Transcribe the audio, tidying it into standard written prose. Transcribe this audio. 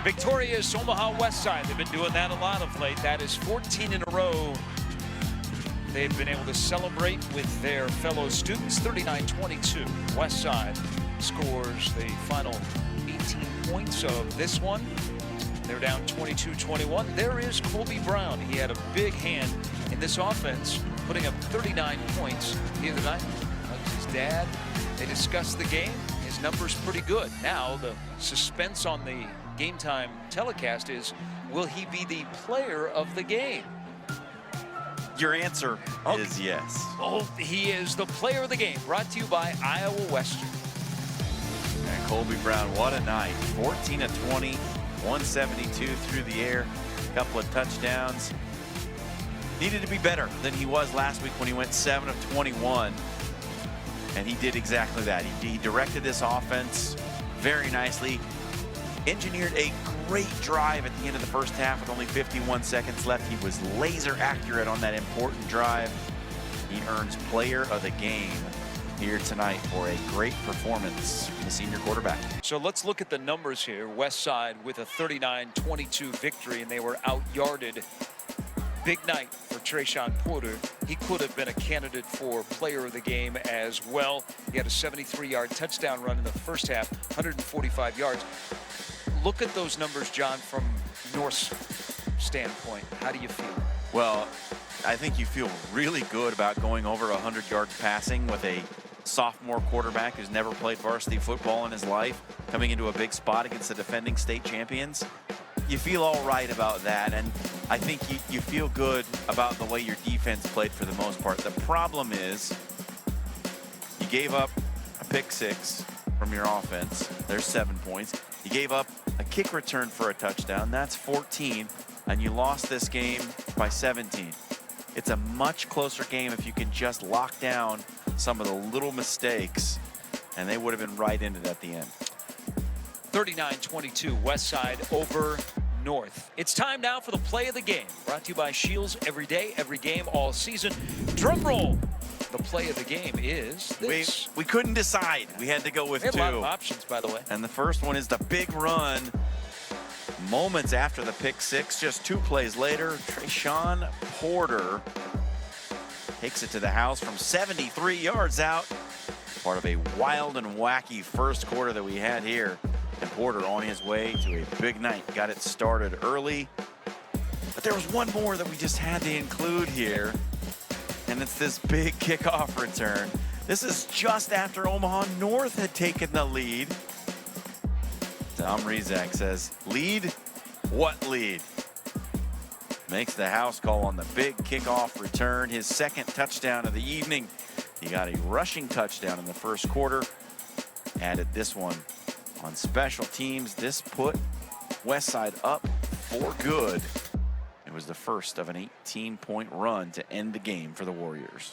Victorious Omaha Westside. They've been doing that a lot of late. That is 14 in a row. They've been able to celebrate with their fellow students. 39-22. Westside scores the final 18 points of this one. They're down 22-21. There is Kolby Brown. He had a big hand in this offense, putting up 39 points the other night. Like his dad, they discussed the game. His number's pretty good. Now the suspense on the game time telecast is, will he be the player of the game? Your answer is yes. Oh, he is the player of the game. Brought to you by Iowa Western. And Kolby Brown, what a night. 14 of 20, 172 through the air, a couple of touchdowns. Needed to be better than he was last week when he went 7 of 21. And he did exactly that. He directed this offense very nicely. Engineered a great drive at the end of the first half with only 51 seconds left. He was laser accurate on that important drive. He earns player of the game here tonight for a great performance from the senior quarterback. So let's look at the numbers here. Westside with a 39-22 victory, and they were out-yarded. Big night for Trayshawn Porter. He could have been a candidate for player of the game as well. He had a 73-yard touchdown run in the first half, 145 yards. Look at those numbers, John, from North's standpoint. How do you feel? Well, I think you feel really good about going over 100 yards passing with a sophomore quarterback who's never played varsity football in his life, coming into a big spot against the defending state champions. You feel all right about that, and I think you feel good about the way your defense played for the most part. The problem is you gave up a pick six from your offense. There's 7 points. You gave up a kick return for a touchdown. That's 14, and you lost this game by 17. It's a much closer game if you can just lock down some of the little mistakes, and they would have been right in it at the end. 39-22, Westside over North. It's time now for the play of the game. Brought to you by Shields, every day, every game, all season. Drum roll. The play of the game is this. We couldn't decide. We had to go with two. A lot of options, by the way. And the first one is the big run. Moments after the pick six, just 2 plays later, Trayshawn Porter takes it to the house from 73 yards out. Part of a wild and wacky first quarter that we had here. And Porter on his way to a big night. Got it started early. But there was one more that we just had to include here. And it's this big kickoff return. This is just after Omaha North had taken the lead. Dominic Rezac says, lead? What lead? Makes the house call on the big kickoff return. His second touchdown of the evening. He got a rushing touchdown in the first quarter. Added this one on special teams. This put Westside up for good. It was the first of an 18-point run to end the game for the Warriors.